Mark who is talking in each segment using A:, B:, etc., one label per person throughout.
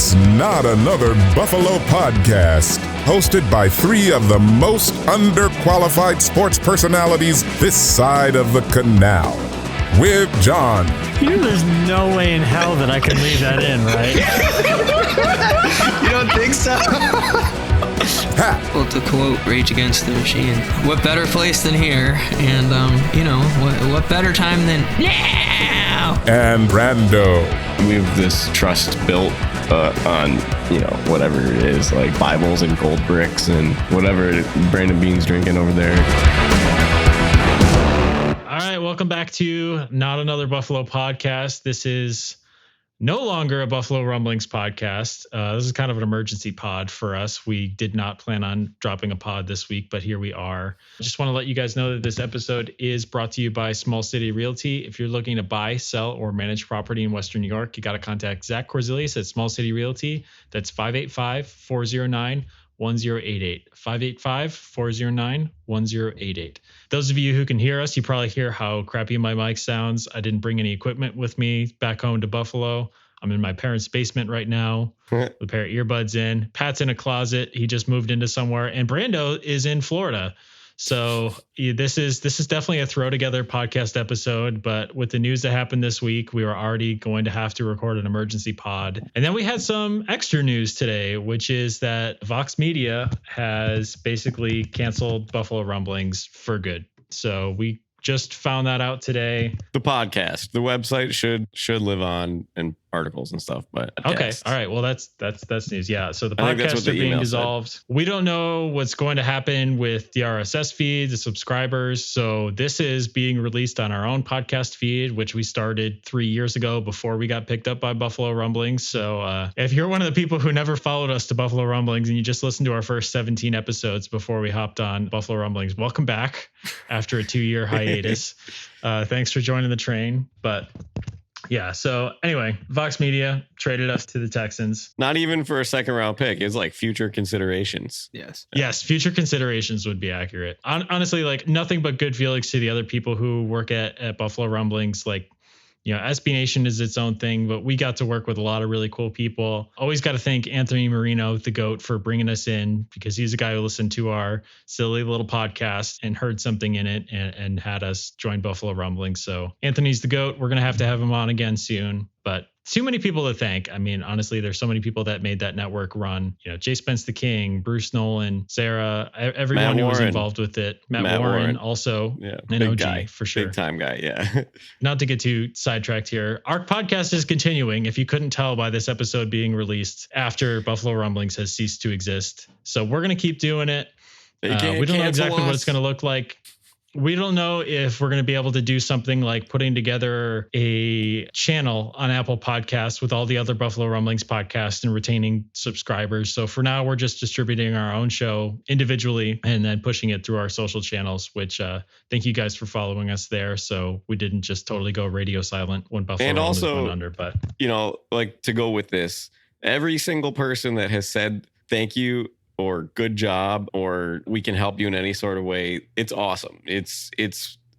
A: It's Not Another Buffalo Podcast, hosted by three of the most underqualified sports personalities this side of the canal. With John.
B: There's no way in hell that I can leave that in, right?
C: You don't think so?
D: Well, to quote Rage Against the Machine, what better place than here? And, what better time than now?
A: And Brando.
E: We have this trust built on, whatever it is, like Bibles and gold bricks and whatever Brandon Bean's drinking over there.
B: All right, welcome back to Not Another Buffalo Podcast. This is no longer a Buffalo Rumblings podcast. This is kind of an emergency pod for us. We did not plan on dropping a pod this week, but here we are. I just want to let you guys know that this episode is brought to you by Small City Realty. If you're looking to buy, sell, or manage property in Western New York, you got to contact Zach Corzilius at Small City Realty. That's 585-409-1088. 585-409-1088. Those of you who can hear us, you probably hear how crappy my mic sounds. I didn't bring any equipment with me back home to Buffalo. I'm in my parents' basement right now with a pair of earbuds in. Pat's in a closet. He just moved into somewhere. And Brando is in Florida. So this is definitely a throw together podcast episode, but with the news that happened this week, we were already going to have to record an emergency pod. And then we had some extra news today, which is that Vox Media has basically canceled Buffalo Rumblings for good. So we just found that out today.
E: The podcast, the website should live on and articles and stuff, but
B: okay. All right. Well, that's news. Yeah. So the podcasts are being dissolved. We don't know what's going to happen with the RSS feed, the subscribers. So this is being released on our own podcast feed, which we started 3 years ago before we got picked up by Buffalo Rumblings. So if you're one of the people who never followed us to Buffalo Rumblings and you just listened to our first 17 episodes before we hopped on Buffalo Rumblings, welcome back after a 2-year hiatus. Thanks for joining the train. But yeah, so anyway, Vox Media traded us to the Texans.
E: Not even for a second round pick. It's like future considerations.
B: Yes, future considerations would be accurate. Honestly, like nothing but good feelings to the other people who work at Buffalo Rumblings. Like, SB Nation is its own thing, but we got to work with a lot of really cool people. Always got to thank Anthony Marino, the GOAT, for bringing us in, because he's a guy who listened to our silly little podcast and heard something in it and had us join Buffalo Rumblings. So Anthony's the GOAT. We're going to have him on again soon, but too many people to thank. I mean, honestly, there's so many people that made that network run. Jay Spence the King, Bruce Nolan, Sarah, everyone who was involved with it. Matt Warren also, an OG guy, for sure.
E: Big time guy, yeah.
B: Not to get too sidetracked here. Our podcast is continuing, if you couldn't tell by this episode being released after Buffalo Rumblings has ceased to exist. So we're going to keep doing it. We don't know exactly what it's going to look like. We don't know if we're going to be able to do something like putting together a channel on Apple Podcasts with all the other Buffalo Rumblings podcasts and retaining subscribers. So for now, we're just distributing our own show individually and then pushing it through our social channels, which thank you guys for following us there. So we didn't just totally go radio silent when Buffalo Rumblings went under. But,
E: like to go with this, every single person that has said thank you or good job, or we can help you in any sort of way, it's awesome. It's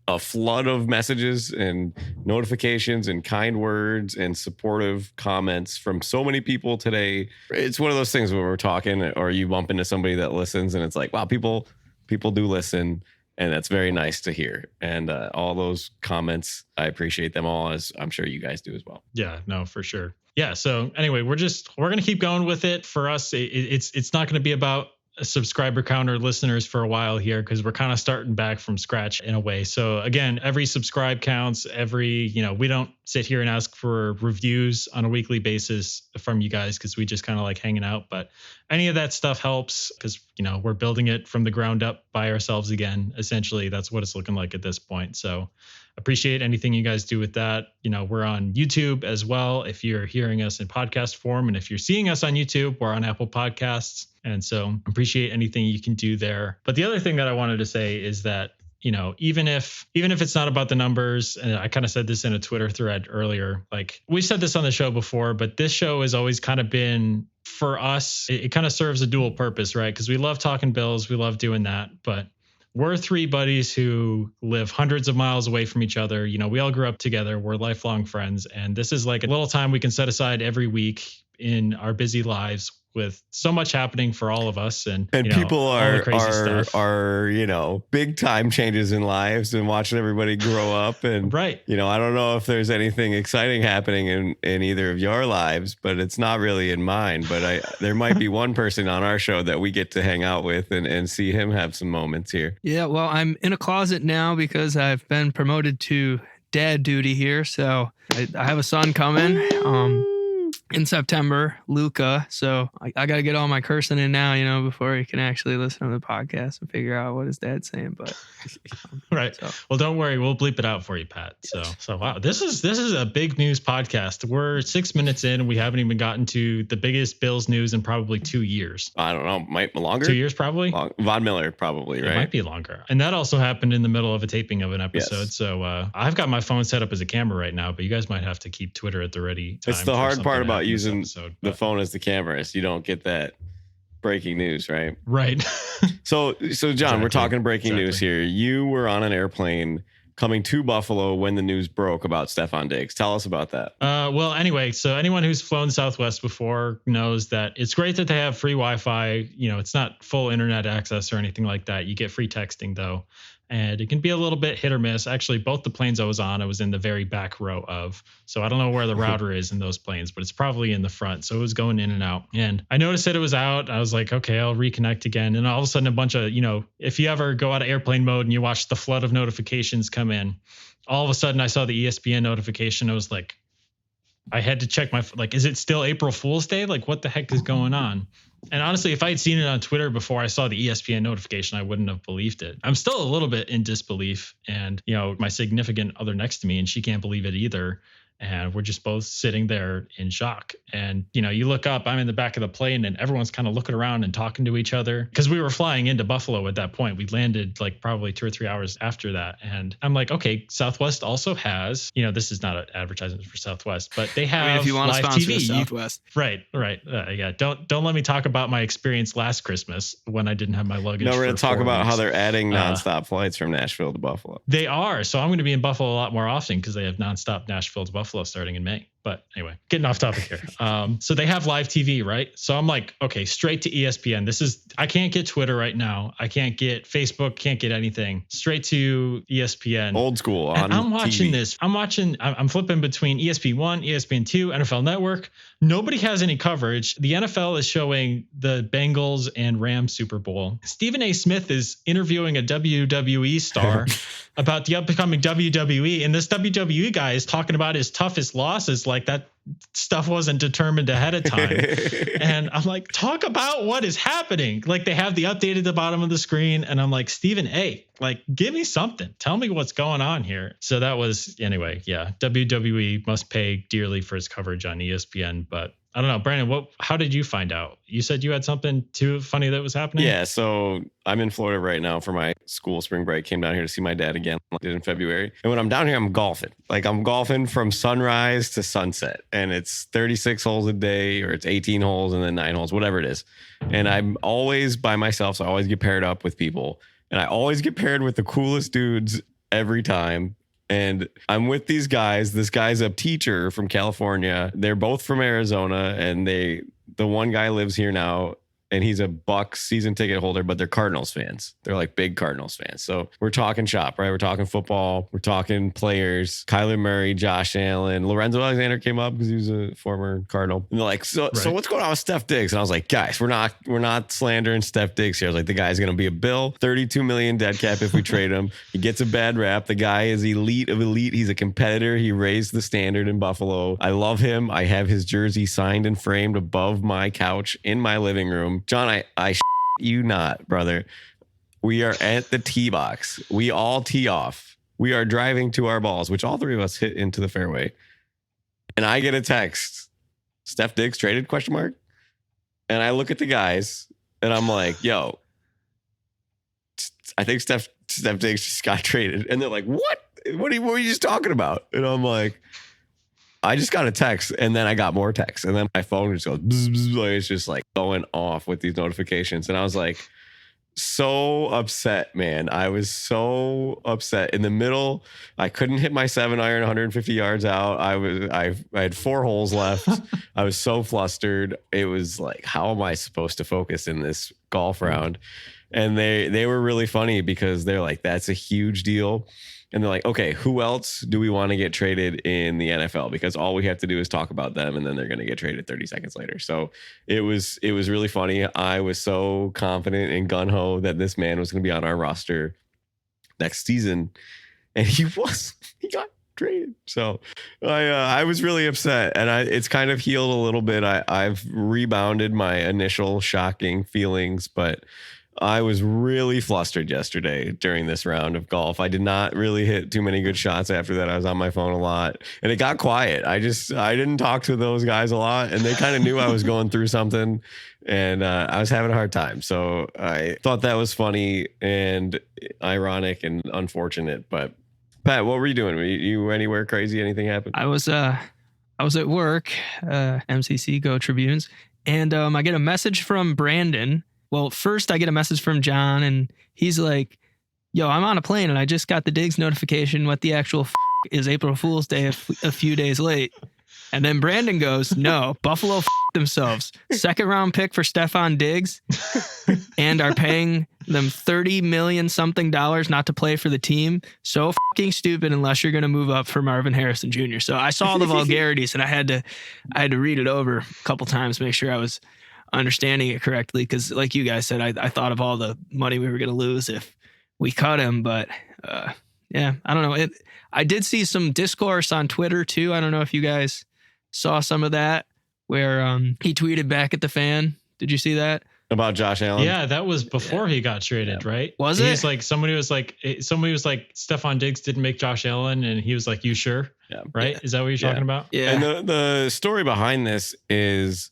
E: a flood of messages and notifications and kind words and supportive comments from so many people today. It's one of those things where we're talking or you bump into somebody that listens and it's like, wow, people do listen. And that's very nice to hear. And all those comments, I appreciate them all, as I'm sure you guys do as well.
B: Yeah, no, for sure. Yeah. So anyway, we're going to keep going with it. For us, it's not going to be about a subscriber count or listeners for a while here, because we're kind of starting back from scratch in a way. So again, every subscribe counts. We don't sit here and ask for reviews on a weekly basis from you guys, because we just kind of like hanging out. But any of that stuff helps, because we're building it from the ground up by ourselves again. Essentially, that's what it's looking like at this point. So appreciate anything you guys do with that. We're on YouTube as well, if you're hearing us in podcast form. And if you're seeing us on YouTube, we're on Apple Podcasts. And so appreciate anything you can do there. But the other thing that I wanted to say is that, even if it's not about the numbers, and I kind of said this in a Twitter thread earlier, like we said this on the show before, but this show has always kind of been, for us, it kind of serves a dual purpose, right? Because we love talking Bills. We love doing that. But we're three buddies who live hundreds of miles away from each other. We all grew up together. We're lifelong friends. And this is like a little time we can set aside every week in our busy lives with so much happening for all of us, and
E: people
B: all the crazy stuff.
E: are big time changes in lives and watching everybody grow up, and
B: right.
E: I don't know if there's anything exciting happening in either of your lives, but it's not really in mine. But there might be one person on our show that we get to hang out with and see him have some moments here.
D: Yeah, well, I'm in a closet now because I've been promoted to dad duty here, so I have a son coming in September, Luca. So I got to get all my cursing in now, before he can actually listen to the podcast and figure out what his dad's saying. But
B: right. So. Well, don't worry, we'll bleep it out for you, Pat. So wow, this is a big news podcast. We're 6 minutes in, and we haven't even gotten to the biggest Bills news in probably 2 years.
E: I don't know, might be longer.
B: 2 years probably.
E: Von Miller probably, right?
B: It might be longer, and that also happened in the middle of a taping of an episode.
E: Yes.
B: So I've got my phone set up as a camera right now, but you guys might have to keep Twitter at the ready time.
E: It's the hard part about using the phone as the camera, so you don't get that breaking news, right?
B: Right.
E: So John, exactly. We're talking breaking news here. You were on an airplane coming to Buffalo when the news broke about Stefon Diggs. Tell us about that.
B: Well, anyway, so anyone who's flown Southwest before knows that it's great that they have free Wi-Fi. It's not full internet access or anything like that. You get free texting though. And it can be a little bit hit or miss. Actually, both the planes I was on, I was in the very back row of. So I don't know where the router is in those planes, but it's probably in the front. So it was going in and out. And I noticed that it was out. I was like, okay, I'll reconnect again. And all of a sudden, a bunch of, if you ever go out of airplane mode and you watch the flood of notifications come in, all of a sudden I saw the ESPN notification. I was like, I had to check is it still April Fool's Day? Like, what the heck is going on? And honestly, if I had seen it on Twitter before I saw the ESPN notification, I wouldn't have believed it. I'm still a little bit in disbelief. And, my significant other next to me, and she can't believe it either. And we're just both sitting there in shock. And, you look up, I'm in the back of the plane and everyone's kind of looking around and talking to each other because we were flying into Buffalo at that point. We landed probably 2 or 3 hours after that. And I'm like, okay, Southwest also has, this is not an advertisement for Southwest, but they have
D: if you want
B: live
D: to sponsor
B: TV.
D: Southwest.
B: Right. Yeah. Don't let me talk about my experience last Christmas when I didn't have my luggage.
E: No, we're going to talk about how they're adding nonstop flights from Nashville to Buffalo.
B: They are. So I'm going to be in Buffalo a lot more often because they have nonstop Nashville to Buffalo starting in May. But anyway, getting off topic here. So they have live TV, right? So I'm like, okay, straight to ESPN. I can't get Twitter right now. I can't get Facebook, can't get anything. Straight to ESPN.
E: Old school on
B: and I'm watching
E: TV.
B: this. I'm flipping between ESPN1, ESPN2, NFL Network. Nobody has any coverage. The NFL is showing the Bengals and Rams Super Bowl. Stephen A. Smith is interviewing a WWE star about the upcoming WWE. And this WWE guy is talking about his toughest losses. Like that stuff wasn't determined ahead of time. And I'm like, talk about what is happening. Like they have the update at the bottom of the screen. And I'm like, Stephen A., give me something. Tell me what's going on here. So that was, anyway, yeah, WWE must pay dearly for its coverage on ESPN. But I don't know, Brandon, how did you find out? You said you had something too funny that was happening?
E: Yeah, so I'm in Florida right now for my school spring break. Came down here to see my dad again, like I did in February. And when I'm down here, I'm golfing. I'm golfing from sunrise to sunset. And it's 36 holes a day, or it's 18 holes and then 9 holes, whatever it is. And I'm always by myself, so I always get paired up with people. And I always get paired with the coolest dudes every time. And I'm with these guys. This guy's a teacher from California. They're both from Arizona, and the one guy lives here now, and he's a Bucs season ticket holder, but they're Cardinals fans. They're like big Cardinals fans. So we're talking shop, right? We're talking football. We're talking players. Kyler Murray, Josh Allen, Lorenzo Alexander came up because he was a former Cardinal. And they're like, so what's going on with Steph Diggs? And I was like, guys, we're not slandering Steph Diggs here. I was like, the guy's going to be a Bill, 32 million dead cap if we trade him. He gets a bad rap. The guy is elite of elite. He's a competitor. He raised the standard in Buffalo. I love him. I have his jersey signed and framed above my couch in my living room. John, I you not, brother. We are at the tee box. We all tee off. We are driving to our balls, which all three of us hit into the fairway. And I get a text, Steph Diggs traded, ? And I look at the guys and I'm like, yo, I think Steph Diggs just got traded. And there like, what? What were you just talking about? And I'm like, I just got a text, and then I got more texts, and then my phone just goes bzz, bzz, it's just like going off with these notifications. And I was like, so upset, man. I was so upset. In the middle, I couldn't hit my 7-iron 150 yards out. I had 4 holes left. I was so flustered. It was like, how am I supposed to focus in this golf round? And they were really funny because they're like, that's a huge deal. And they're like, okay, who else do we want to get traded in the NFL? Because all we have to do is talk about them, and then they're going to get traded 30 seconds later. So it was really funny. I was so confident and gun ho that this man was going to be on our roster next season, and he got traded. So I was really upset, and it's kind of healed a little bit. I've rebounded my initial shocking feelings, but I was really flustered yesterday during this round of golf. I did not really hit too many good shots after that. I was on my phone a lot, and it got quiet. I didn't talk to those guys a lot, and they kind of knew I was going through something, and I was having a hard time. So I thought that was funny and ironic and unfortunate. But Pat, what were you doing? Were you anywhere crazy? Anything happened?
D: I was at work, MCC Go Tribunes, and I get a message from Brandon. Well, first I get a message from John, and he's like, yo, I'm on a plane and I just got the Diggs notification. What the actual is April Fool's Day a few days late. And then Brandon goes, no, Buffalo themselves. 2nd round pick for Stefon Diggs and are paying them $30 million something not to play for the team. So fucking stupid unless you're going to move up for Marvin Harrison Jr. So I saw the vulgarities, and I had to read it over a couple times, make sure I was understanding it correctly, because like you guys said, I thought of all the money we were going to lose if we cut him. But yeah, I don't know. I did see some discourse on Twitter too. I don't know if you guys saw some of that, where he tweeted back at the fan. Did you see that?
E: About Josh Allen?
B: Yeah, that was before he got traded, right?
D: Was it?
B: He's like, somebody was like, Stefon Diggs didn't make Josh Allen, and he was like, you sure?
E: Yeah.
B: Right? Is that what you're talking about?
D: Yeah.
E: And the story behind this is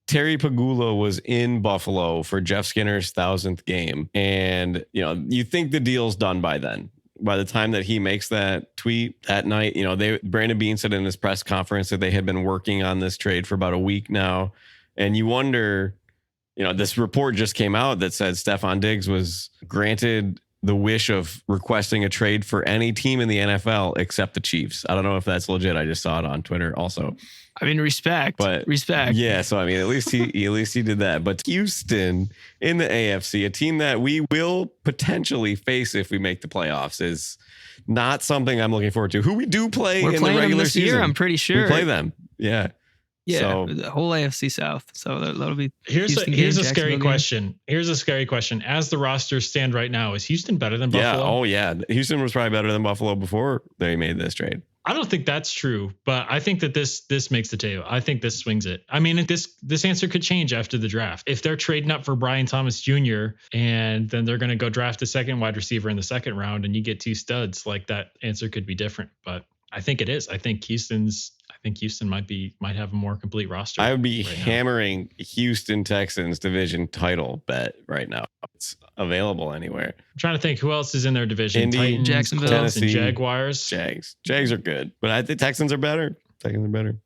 E: Terry Pagula was in Buffalo for Jeff Skinner's 1,000th game. And, you think the deal's done by then. By the time that he makes that tweet that night, Brandon Beane said in his press conference that they had been working on this trade for about a week now. And you wonder, this report just came out that said Stefon Diggs was granted the wish of requesting a trade for any team in the NFL except the Chiefs. I don't know if that's legit. I just saw it on Twitter also.
D: I mean, respect.
E: Yeah. So, I mean, at least he did that. But Houston in the AFC, a team that we will potentially face if we make the playoffs, is not something I'm looking forward to. Who we do play in the regular
D: this
E: season.
D: Year, I'm pretty sure.
E: We play them. Yeah.
D: Yeah,
E: so,
D: the whole AFC South. So that'll be.
B: Here's a scary question. Here's a scary question. As the rosters stand right now, is Houston better than Buffalo?
E: Yeah. Oh, yeah. Houston was probably better than Buffalo before they made this trade.
B: I don't think that's true, but I think that this makes the table. I think this swings it. I mean, this answer could change after the draft. If they're trading up for Brian Thomas Jr. and then they're going to go draft a second wide receiver in the 2nd round, and you get 2 studs, like, that answer could be different. But I think it is. I think Houston might have a more complete roster.
E: I would be hammering Houston Texans division title bet right now. It's available anywhere.
B: I'm trying to think who else is in their division.
E: Indy,
B: Titans,
D: Jacksonville,
B: Colts, and
E: Tennessee,
B: Jaguars.
E: Jags are good, but I think Texans are better.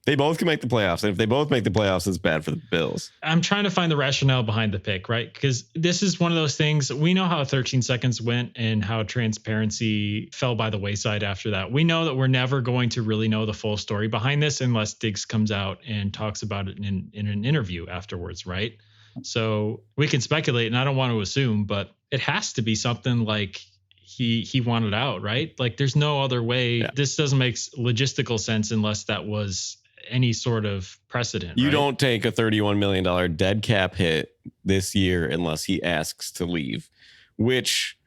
E: They both can make the playoffs. And if they both make the playoffs, it's bad for the Bills.
B: I'm trying to find the rationale behind the pick, right? Because this is one of those things. We know how 13 seconds went and how transparency fell by the wayside after that. We know that we're never going to really know the full story behind this unless Diggs comes out and talks about it in an interview afterwards, right? So we can speculate, and I don't want to assume, but it has to be something like he wanted out, right? Like, there's no other way. Yeah. This doesn't make logistical sense unless that was any sort of precedent.
E: You
B: right?
E: don't take a $31 million dead cap hit this year unless he asks to leave, which,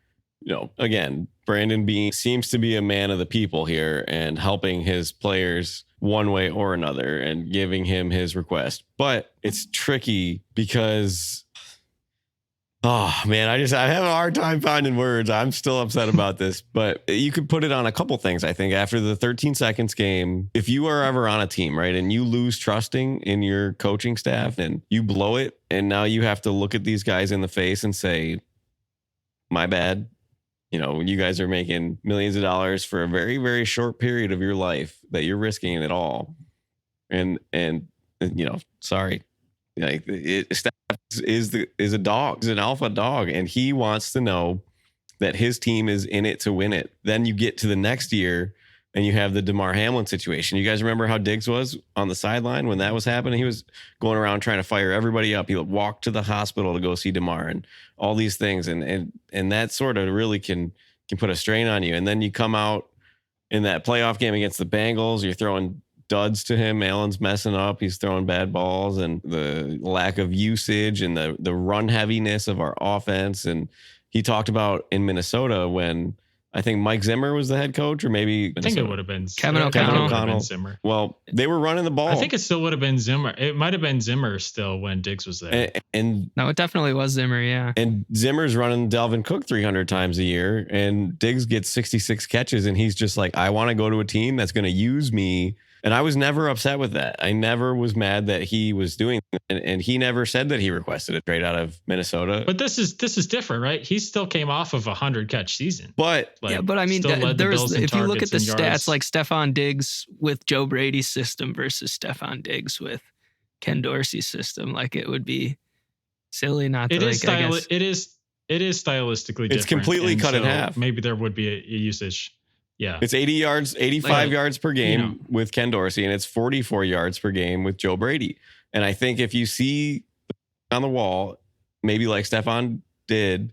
E: again, Brandon Beane seems to be a man of the people here and helping his players one way or another and giving him his request. But it's tricky because, oh man, I have a hard time finding words. I'm still upset about this, but you could put it on a couple things. I think after the 13 seconds game, if you are ever on a team, right, and you lose trusting in your coaching staff and you blow it, and now you have to look at these guys in the face and say, my bad. You guys are making millions of dollars for a very, very short period of your life that you're risking it all. And sorry. Like Steph is a dog, is an alpha dog, and he wants to know that his team is in it to win it. Then you get to the next year and you have the DeMar Hamlin situation. You guys remember how Diggs was on the sideline when that was happening? He was going around trying to fire everybody up. He walked to the hospital to go see DeMar and all these things. And that sort of really can put a strain on you. And then you come out in that playoff game against the Bengals, you're throwing duds to him. Allen's messing up. He's throwing bad balls, and the lack of usage and the run heaviness of our offense. And he talked about in Minnesota when I think Mike Zimmer was the head coach, or maybe
B: I think it would have been
D: Kevin O'Connell.
B: Zimmer.
E: Well, they were running the ball.
B: I think it still would have been Zimmer. It might have been Zimmer still when Diggs was there.
E: And
D: No, it definitely was Zimmer. Yeah.
E: And Zimmer's running Dalvin Cook 300 times a year, and Diggs gets 66 catches, and he's just like, I want to go to a team that's going to use me. And I was never upset with that. I never was mad that he was doing that. And he never said that he requested a trade out of Minnesota.
B: But this is different, right? He still came off of 100 catch season.
E: But
D: yeah, but I mean, there's if you look at the stats, like Stefon Diggs with Joe Brady's system versus Stefon Diggs with Ken Dorsey's system, like it would be silly not to.
B: It is stylistically different.
E: It's completely cut in half.
B: Maybe there would be a usage. Yeah.
E: It's 80 yards, 85 yards per game with Ken Dorsey, and it's 44 yards per game with Joe Brady. And I think if you see on the wall, maybe like Stefon did,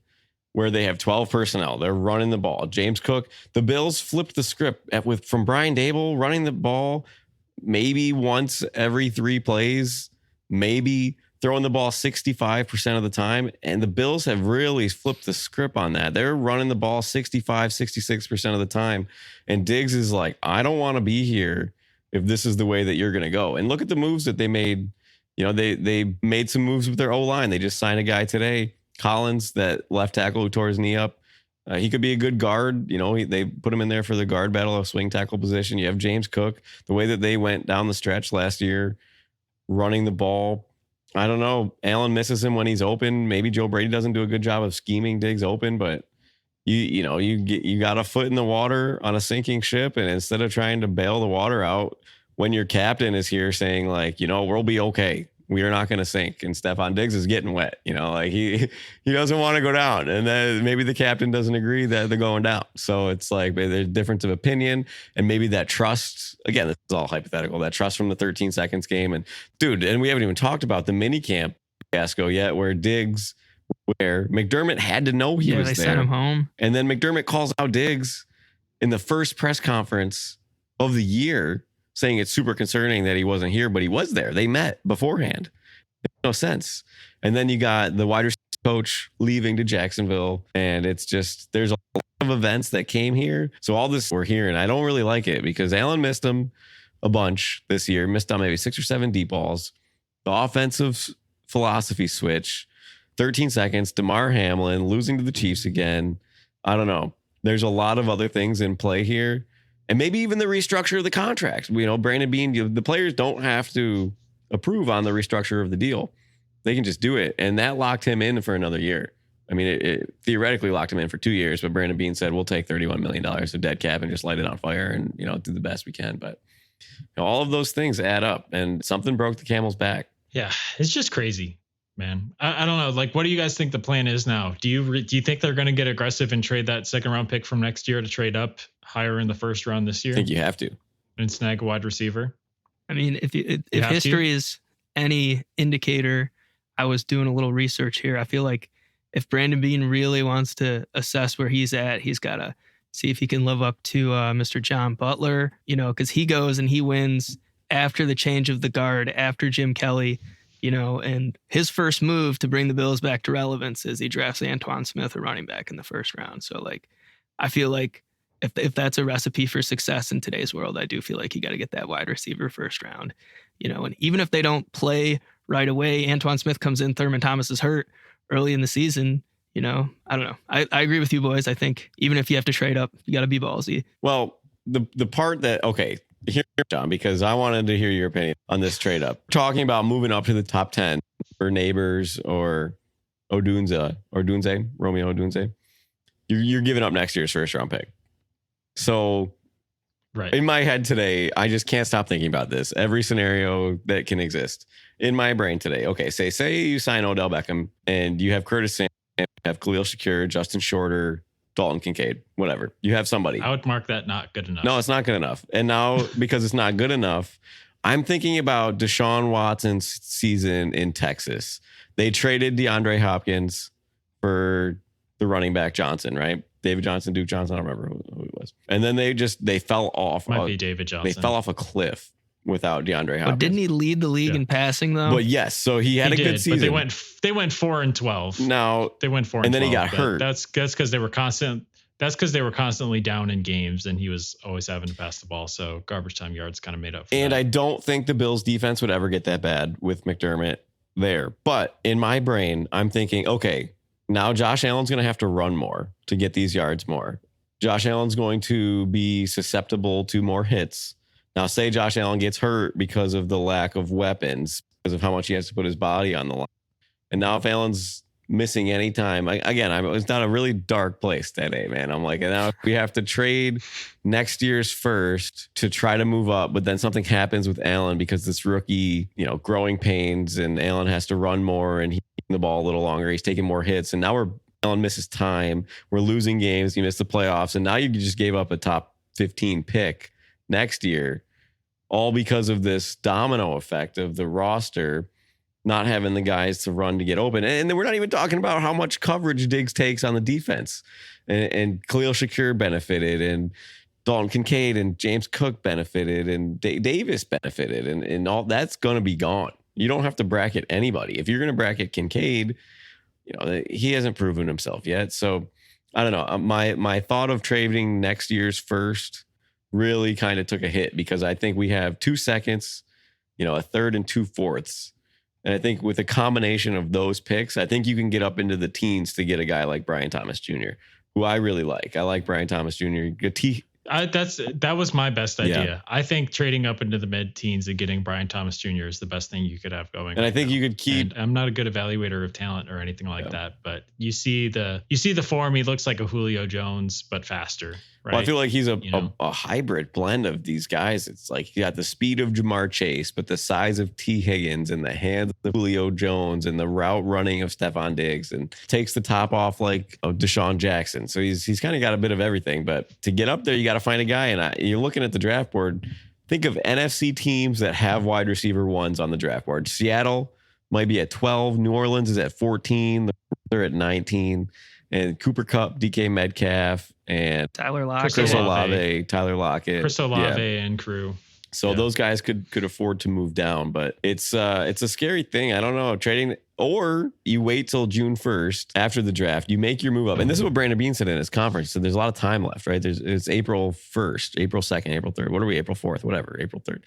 E: where they have 12 personnel, they're running the ball. James Cook, the Bills flipped the script from Brian Dable running the ball maybe once every 3 plays, maybe throwing the ball 65% of the time. And the Bills have really flipped the script on that. They're running the ball 65, 66% of the time. And Diggs is like, I don't want to be here if this is the way that you're going to go. And look at the moves that they made. You know, they made some moves with their O-line. They just signed a guy today, Collins, that left tackle who tore his knee up. He could be a good guard. You know, they put him in there for the guard battle of swing tackle position. You have James Cook, the way that they went down the stretch last year, running the ball. I don't know. Allen misses him when he's open. Maybe Joe Brady doesn't do a good job of scheming Diggs open, but you got a foot in the water on a sinking ship. And instead of trying to bail the water out, when your captain is here saying like, we'll be okay, we are not going to sink. And Stefon Diggs is getting wet, like he doesn't want to go down. And then maybe the captain doesn't agree that they're going down. So it's like there's a difference of opinion, and maybe that trust, again, this is all hypothetical, that trust from the 13 seconds game. And dude, and we haven't even talked about the mini camp fiasco yet, where McDermott had to know he was there.
D: They sent him home.
E: And then McDermott calls out Diggs in the first press conference of the year, saying it's super concerning that he wasn't here, but he was there. They met beforehand. It makes no sense. And then you got the wide receiver coach leaving to Jacksonville, and it's just, there's a lot of events that came here. So all this we're hearing, I don't really like it, because Allen missed them a bunch this year, missed on maybe 6 or 7 deep balls. The offensive philosophy switch, 13 seconds, DeMar Hamlin losing to the Chiefs again. I don't know. There's a lot of other things in play here. And maybe even the restructure of the contract. Brandon Beane, the players don't have to approve on the restructure of the deal. They can just do it. And that locked him in for another year. I mean, it theoretically locked him in for 2 years, but Brandon Beane said, we'll take $31 million of dead cap and just light it on fire and, do the best we can. But all of those things add up, and something broke the camel's back.
B: Yeah, it's just crazy, man. I don't know. Like, what do you guys think the plan is now? Do you think they're going to get aggressive and trade that second round pick from next year to trade up higher in the first round this year?
E: I think you have to.
B: And snag a wide receiver?
D: I mean, if history is any indicator, I was doing a little research here. I feel like if Brandon Beane really wants to assess where he's at, he's got to see if he can live up to Mr. John Butler, because he goes and he wins after the change of the guard, after Jim Kelly, and his first move to bring the Bills back to relevance is he drafts Antoine Smith, a running back, in the first round. So, I feel like if that's a recipe for success in today's world, I do feel like you got to get that wide receiver first round, and even if they don't play right away, Antoine Smith comes in, Thurman Thomas is hurt early in the season, I don't know. I agree with you boys. I think even if you have to trade up, you got to be ballsy.
E: Well, the part that, okay, here, John, because I wanted to hear your opinion on this trade up. Talking about moving up to the top 10 for Neighbors or Romeo Odunze. You're giving up next year's first round pick. So
B: Right.
E: In my head today, I just can't stop thinking about this. Every scenario that can exist in my brain today. Okay, say you sign Odell Beckham and you have Curtis Samuel, you have Khalil Shakir, Justin Shorter, Dalton Kincaid, whatever. You have somebody.
B: I would mark that not good enough.
E: No, it's not good enough. And now because it's not good enough, I'm thinking about Deshaun Watson's season in Texas. They traded DeAndre Hopkins for the running back Johnson, right? David Johnson, Duke Johnson, I don't remember who it was. And then they fell off.
B: Might be David Johnson.
E: They fell off a cliff without DeAndre Hopkins.
D: But didn't he lead the league in passing though?
E: But yes, so he had a good season.
B: But they went 4-12.
E: Now
B: they went 4-12.
E: And then he got hurt.
B: That's because they were constant. That's because they were constantly down in games, and he was always having to pass the ball. So garbage time yards kind of made up for
E: And
B: that.
E: I don't think the Bills defense would ever get that bad with McDermott there. But in my brain, I'm thinking, okay, now Josh Allen's going to have to run more to get these yards more. Josh Allen's going to be susceptible to more hits. Now, say Josh Allen gets hurt because of the lack of weapons, because of how much he has to put his body on the line. And now if Allen's missing any time, it's not a really dark place today, man. I'm like, and now we have to trade next year's first to try to move up, but then something happens with Allen because this rookie, growing pains, and Allen has to run more and he's the ball a little longer. He's taking more hits, and now Allen misses time. We're losing games. You missed the playoffs, and now you just gave up a top 15 pick next year, all because of this domino effect of the roster not having the guys to run to get open. And then we're not even talking about how much coverage Diggs takes on the defense. And Khalil Shakir benefited, and Dalton Kincaid and James Cook benefited, and Davis benefited, and all that's going to be gone. You don't have to bracket anybody. If you're going to bracket Kincaid, he hasn't proven himself yet. So I don't know. My thought of trading next year's first really kind of took a hit because I think we have 2 seconds, a third and 2 fourths. And I think with a combination of those picks, I think you can get up into the teens to get a guy like Brian Thomas Jr., who I really like. I like Brian Thomas Jr.
B: That was my best idea.
E: Yeah.
B: I think trading up into the mid-teens and getting Brian Thomas Jr. is the best thing you could have going.
E: And I think you could keep.
B: And I'm not a good evaluator of talent or anything like that, but you see the form. He looks like a Julio Jones, but faster. Right?
E: Well, I feel like he's a hybrid blend of these guys. It's like he got the speed of Jamar Chase, but the size of T. Higgins, and the hands of Julio Jones, and the route running of Stefon Diggs, and takes the top off like of Deshaun Jackson. So he's kind of got a bit of everything. But to get up there, you got to find a guy. And you're looking at the draft board. Think of NFC teams that have wide receiver ones on the draft board. Seattle might be at 12. New Orleans is at 14. They're at 19. And Cooper Kupp, DK Metcalf, and
D: Tyler Lockett,
E: Chris Olave, Tyler Lockett,
B: Chris Olave, and crew.
E: So those guys could afford to move down, but it's a scary thing. I don't know, trading, or you wait till June 1st after the draft, you make your move up. And this is what Brandon Beane said in his conference. So there's a lot of time left, right? It's April 1st, April 2nd, April 3rd. What are we? April 4th, whatever, April 3rd.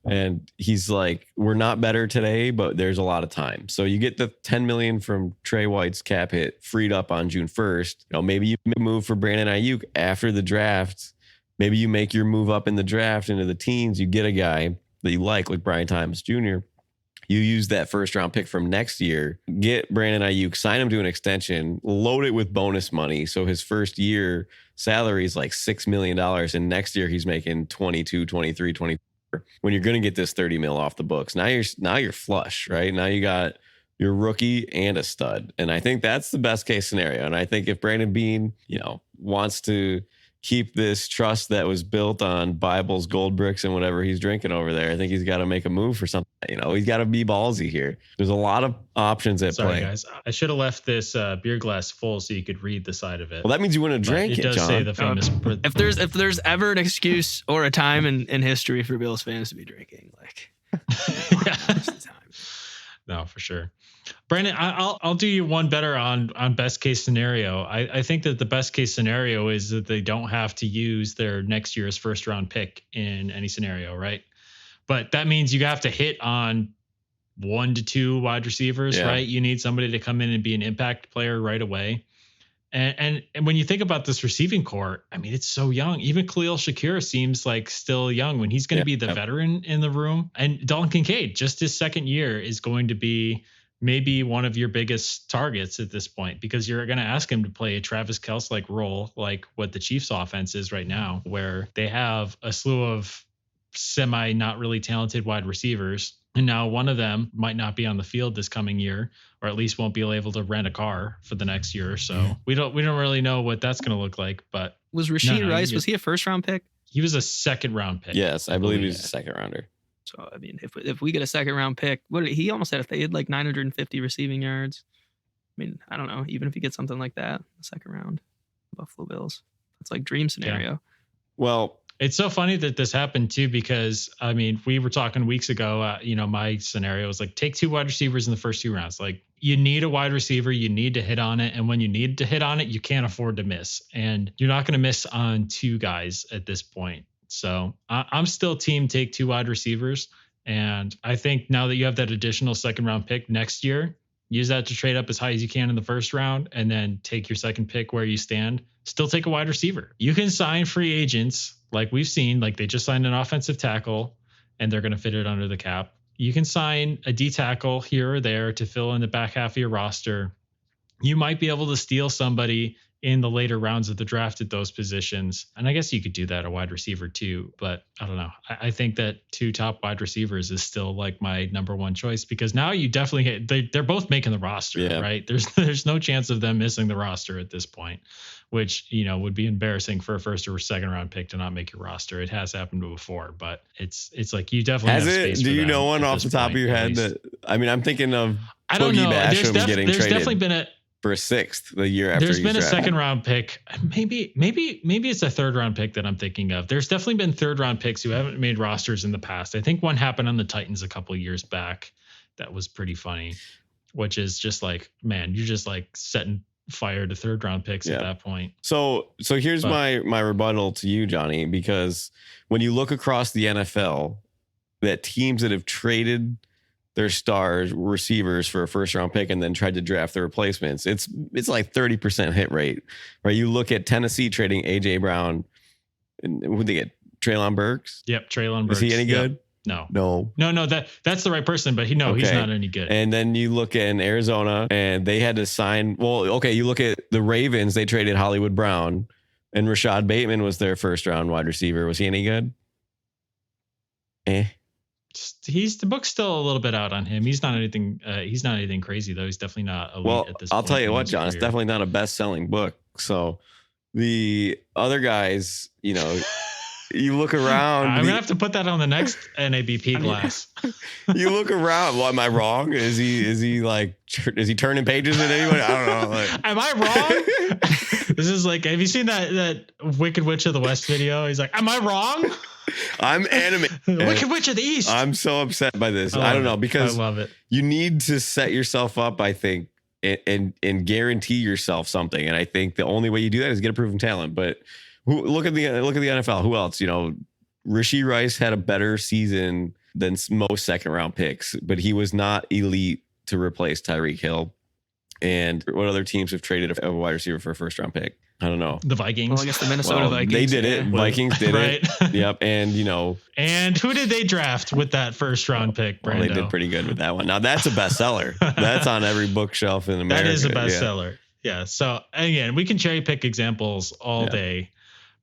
E: And he's like, we're not better today, but there's a lot of time. So you get the $10 million from Trey White's cap hit freed up on June 1st. Maybe you move for Brandon Ayuk after the draft. Maybe you make your move up in the draft into the teens. You get a guy that you like Brian Thomas Jr. You use that first round pick from next year, get Brandon Ayuk, sign him to an extension, load it with bonus money. So his first year salary is like $6 million. And next year he's making 22, 23, 24. When you're going to get this 30 mil off the books, now you're flush, right? Now you got your rookie and a stud. And I think that's the best case scenario. And I think if Brandon Beane, wants to keep this trust that was built on Bibles, gold bricks, and whatever he's drinking over there, I think he's got to make a move for something. He's got to be ballsy here. There's a lot of options at play.
B: Sorry, guys. I should have left this beer glass full so you could read the side of it.
E: Well, that means you wouldn't have drank it,
B: does
E: John.
B: say the famous.
D: If there's ever an excuse or a time in history for Bills fans to be drinking, it's the time.
B: No, for sure. Brandon, I'll do you one better on best case scenario. I think that the best case scenario is that they don't have to use their next year's first round pick in any scenario, right? But that means you have to hit on 1 to 2 wide receivers, right? You need somebody to come in and be an impact player right away. And when you think about this receiving core, I mean, it's so young. Even Khalil Shakir seems like still young when he's going to be the veteran in the room. And Dalton Kincaid, just his second year, is going to be maybe one of your biggest targets at this point, because you're going to ask him to play a Travis Kelce-like role, like what the Chiefs offense is right now, where they have a slew of semi not really talented wide receivers. And now one of them might not be on the field this coming year, or at least won't be able to rent a car for the next year or so. We don't really know what that's going to look like. But
D: was Rashee Rice, was he a first round pick?
B: He was a second round pick.
E: Yes, I believe he was a second rounder.
D: So I mean, if we get a second round pick, he almost had like 950 receiving yards. I mean, I don't know. Even if you get something like that, the second round, Buffalo Bills, that's like dream scenario.
E: Yeah. Well,
B: it's so funny that this happened too, because I mean, we were talking weeks ago, my scenario was like, take 2 wide receivers in the first 2 rounds. Like, you need a wide receiver, you need to hit on it. And when you need to hit on it, you can't afford to miss. And you're not going to miss on 2 guys at this point. So I'm still team take 2 wide receivers. And I think now that you have that additional second round pick next year, use that to trade up as high as you can in the first round, and then take your second pick where you stand. Still take a wide receiver. You can sign free agents like we've seen, like they just signed an offensive tackle and they're going to fit it under the cap. You can sign a D tackle here or there to fill in the back half of your roster. You might be able to steal somebody in the later rounds of the draft at those positions. And I guess you could do that a wide receiver too, but I don't know. I think that 2 top wide receivers is still like my number one choice, because now you definitely they're both making the roster, right? There's no chance of them missing the roster at this point, which, would be embarrassing for a first or second round pick to not make your roster. It has happened before, but it's like you definitely
E: has
B: have
E: it.
B: Space
E: do you know one off the top
B: point,
E: of your head that? I mean, I'm thinking of
B: I don't know.
E: Basham getting
B: there's
E: traded
B: definitely been
E: for a 6th the year after.
B: There's been a
E: drafted.
B: second round pick. Maybe it's a third round pick that I'm thinking of. There's definitely been third round picks who haven't made rosters in the past. I think one happened on the Titans a couple of years back. That was pretty funny, which is just like, man, you're just like setting fire to third round picks at that point.
E: So here's my rebuttal to you, Johnny, because when you look across the NFL, that teams that have traded their stars receivers for a first round pick and then tried to draft the replacements, it's like 30% hit rate, right? You look at Tennessee trading AJ Brown, and who'd they get? Treylon Burks.
B: Yep, Treylon Burks.
E: Is he any good?
B: No. That's the right person, but he's not any good.
E: And then you look in Arizona, and they had to sign. Well, okay, you look at the Ravens. They traded Hollywood Brown, and Rashad Bateman was their first round wide receiver. Was he any good?
B: The book's still a little bit out on him. He's not anything. He's not anything crazy though. He's definitely not elite at this point.
E: I'll tell you what, John, it's definitely not a best-selling book. So the other guys, you look around.
B: I'm gonna have to put that on the next NABP glass.
E: You look around. Well, am I wrong? Is he turning pages at anybody? I don't know.
B: Am I wrong? This is like, have you seen that Wicked Witch of the West video? He's like, am I wrong?
E: I'm animated.
B: Wicked Witch of the East.
E: I'm so upset by this. I don't know, because
B: I love it.
E: You need to set yourself up, I think, and guarantee yourself something. And I think the only way you do that is get a proven talent. But look at the NFL. Who else? Rashee Rice had a better season than most second round picks, but he was not elite to replace Tyreek Hill. And what other teams have traded a wide receiver for a first round pick? I don't know.
B: The Vikings.
D: Well, I guess the Minnesota Vikings.
E: They did it. Vikings did
B: right.
E: it. Yep. And
B: And who did they draft with that first round pick, Brando?
E: Well, they did pretty good with that one. Now that's a bestseller. That's on every bookshelf in America.
B: That is a bestseller. Yeah. So again, we can cherry pick examples all day,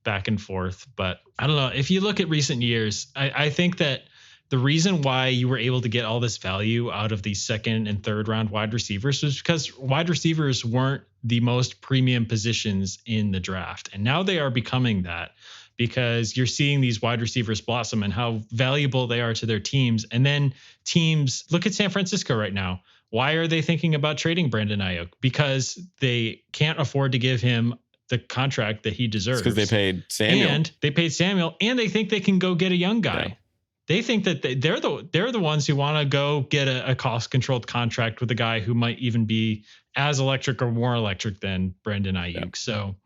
B: back and forth. But I don't know. If you look at recent years, I think that the reason why you were able to get all this value out of these second and third round wide receivers was because wide receivers weren't the most premium positions in the draft. And now they are becoming that, because you're seeing these wide receivers blossom and how valuable they are to their teams. And then teams, look at San Francisco right now. Why are they thinking about trading Brandon Ayuk? Because they can't afford to give him the contract that he deserves.
E: Because they paid Samuel.
B: And they think they can go get a young guy.
E: Yeah.
B: They think that they're the ones who want to go get a cost-controlled contract with a guy who might even be as electric or more electric than Brandon Ayuk. Yeah. So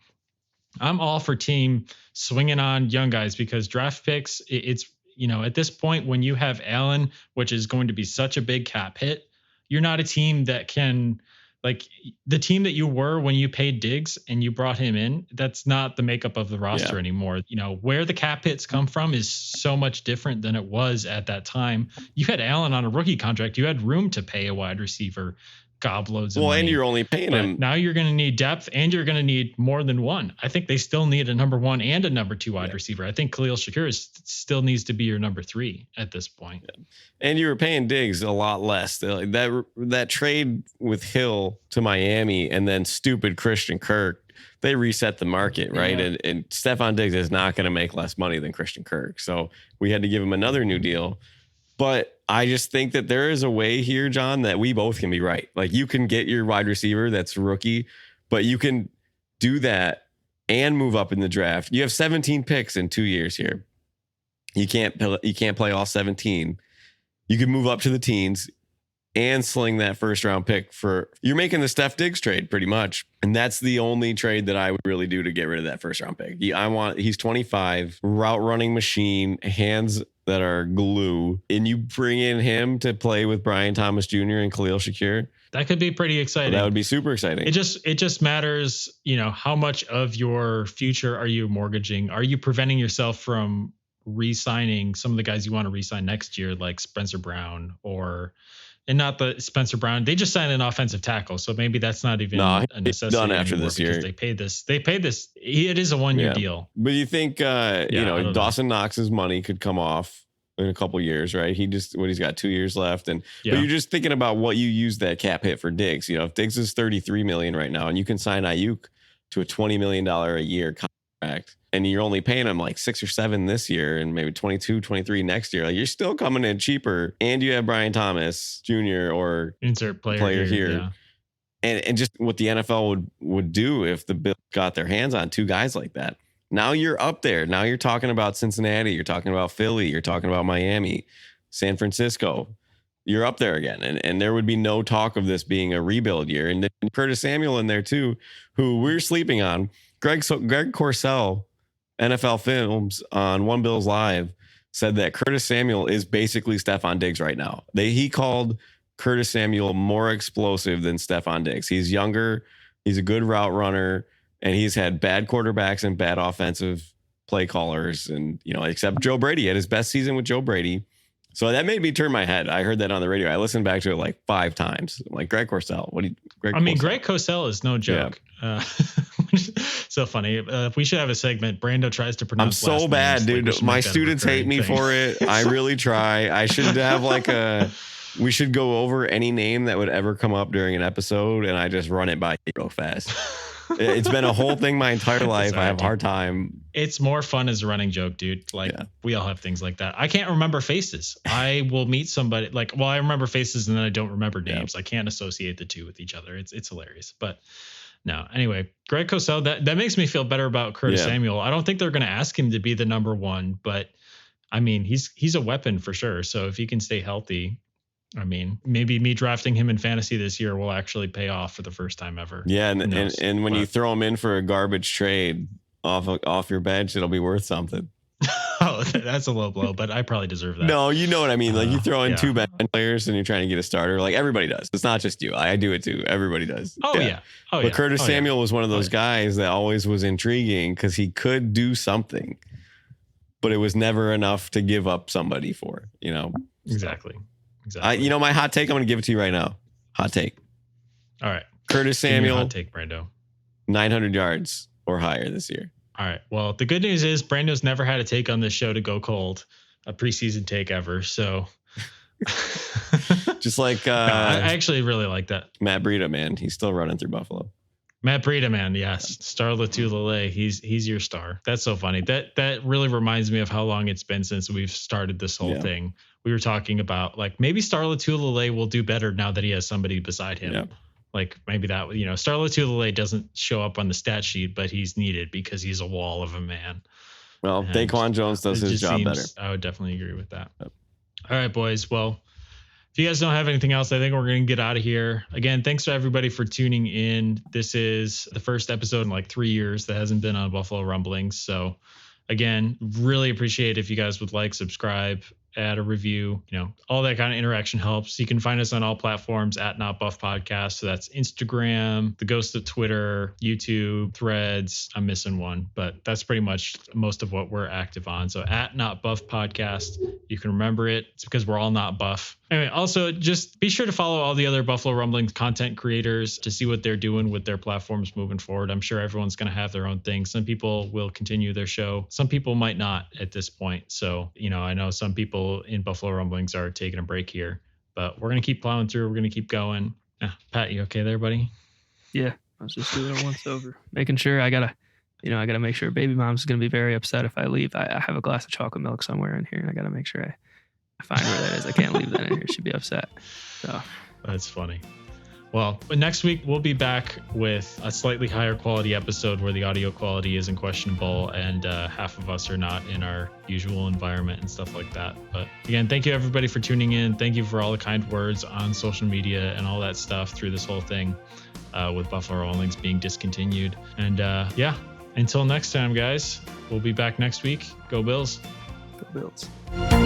B: I'm all for team swinging on young guys, because draft picks, it's at this point when you have Allen, which is going to be such a big cap hit, you're not a team that can Like the team that you were when you paid Diggs and you brought him in, that's not the makeup of the roster anymore. You know, where the cap hits come from is so much different than it was at that time. You had Allen on a rookie contract. You had room to pay a wide receiver gobloads of money.
E: And you're only paying him.
B: Now you're going to need depth and you're going to need more than one. I think they still need a number 1 and a number 2 wide receiver. I think Khalil Shakir still needs to be your number 3 at this point.
E: Yeah. And you were paying Diggs a lot less. That trade with Hill to Miami and then stupid Christian Kirk, they reset the market, right?
B: Yeah.
E: And Stefon Diggs is not going to make less money than Christian Kirk. So we had to give him another new deal. But I just think that there is a way here, John, that we both can be right. Like you can get your wide receiver that's rookie, but you can do that and move up in the draft. You have 17 picks in 2 years here. You can't play all 17. You can move up to the teens and sling that first round pick you're making the Steph Diggs trade pretty much. And that's the only trade that I would really do to get rid of that first round pick. He's 25, route running machine, hands that are glue, and you bring in him to play with Brian Thomas Jr. and Khalil Shakir.
B: That could be pretty exciting.
E: That would be super exciting.
B: It just matters, you know, how much of your future are you mortgaging? Are you preventing yourself from re-signing some of the guys you want to re-sign next year, like Spencer Brown and not the Spencer Brown. They just signed an offensive tackle, so maybe that's not even a necessity.
E: Done after this year.
B: They paid this. It is a 1-year deal.
E: But you think, Dawson Knox's money could come off in a couple years, right? He's got 2 years left, but you're just thinking about what you use that cap hit for Diggs. You know, if Diggs is $33 million right now, and you can sign Ayuk to a $20 million a year contract, and you're only paying him like 6 or 7 this year and maybe 22, 23 next year. Like you're still coming in cheaper, and you have Brian Thomas Jr. or
B: insert player here. Yeah.
E: And just what the NFL would do if the Bills got their hands on 2 guys like that. Now you're up there. Now you're talking about Cincinnati. You're talking about Philly. You're talking about Miami, San Francisco. You're up there again. And there would be no talk of this being a rebuild year. And Curtis Samuel in there too, who we're sleeping on. Greg Corsell, NFL Films on One Bills Live, said that Curtis Samuel is basically Stefon Diggs right now. He called Curtis Samuel more explosive than Stefon Diggs. He's younger. He's a good route runner, and he's had bad quarterbacks and bad offensive play callers. And, you know, except Joe Brady. He had his best season with Joe Brady. So that made me turn my head. I heard that on the radio. I listened back to it like 5 times. I'm like, Greg Corsell. Greg
B: Cosell is no joke. Yeah. So funny. We should have a segment. Brando tries to pronounce.
E: I'm so bad, dude. Like my students hate me for it. I really try. I should have we should go over any name that would ever come up during an episode, and I just run it by real fast. It's been a whole thing my entire life. I have a hard time.
B: It's more fun as a running joke, dude. We all have things like that. I can't remember faces. I will meet somebody I remember faces and then I don't remember names. I can't associate the two with each other. It's hilarious. But no, anyway, Greg Cosell, that makes me feel better about Curtis Samuel. I don't think they're going to ask him to be the number 1, but I mean, he's a weapon for sure. So if he can stay healthy, I mean, maybe me drafting him in fantasy this year will actually pay off for the first time ever.
E: Yeah, and when you throw him in for a garbage trade off your bench, it'll be worth something.
B: Oh, that's a low blow, but I probably deserve that.
E: No, you know what I mean. Like you throw in 2 bench players and you're trying to get a starter. Like everybody does. It's not just you. I do it too. Everybody does. But Curtis Samuel was one of those guys that always was intriguing because he could do something, but it was never enough to give up somebody for. You know.
B: Exactly.
E: My hot take, I'm going to give it to you right now. Hot take.
B: All right.
E: Curtis Samuel.
B: Hot take, Brando.
E: 900 yards or higher this year.
B: All right. Well, the good news is Brando's never had a take on this show to go cold, a preseason take ever. So
E: just like
B: I actually really like that.
E: Matt Breida, man. He's still running through Buffalo.
B: Matt Breida, man. Yes. Star Latulele. He's your star. That's so funny. That really reminds me of how long it's been since we've started this whole thing. We were talking about maybe Star Latulele will do better now that he has somebody beside him. Yeah. Maybe that, Star Latulele doesn't show up on the stat sheet, but he's needed because he's a wall of a man.
E: Well, Daquan Jones does his job better.
B: I would definitely agree with that. Yep. All right, boys. Well, if you guys don't have anything else, I think we're going to get out of here. Again, thanks to everybody for tuning in. This is the first episode in 3 years that hasn't been on Buffalo Rumblings. So again, really appreciate if you guys would subscribe, add a review, all that kind of interaction helps. You can find us on all platforms at Not Buff Podcast. So that's Instagram, the ghost of Twitter, YouTube, Threads. I'm missing one, but that's pretty much most of what we're active on. So at Not Buff Podcast, you can remember it. It's because we're all not buff. Anyway, also just be sure to follow all the other Buffalo Rumblings content creators to see what they're doing with their platforms moving forward. I'm sure everyone's going to have their own thing. Some people will continue their show. Some people might not at this point. So, I know some people in Buffalo Rumblings are taking a break here, but we're going to keep plowing through. We're going to keep going. Pat, you okay there, buddy?
D: Yeah, I was just doing it once over, making sure I gotta make sure baby mom's going to be very upset if I leave. I have a glass of chocolate milk somewhere in here, and I got to make sure I find where that is. I can't leave that in here. She'd be upset. So
B: that's funny. Well, next week we'll be back with a slightly higher quality episode where the audio quality isn't questionable and half of us are not in our usual environment and stuff like that. But again, thank you everybody for tuning in. Thank you for all the kind words on social media and all that stuff through this whole thing with Buffalo Rumblings being discontinued. And until next time, guys, we'll be back next week. Go Bills.
D: Go Bills.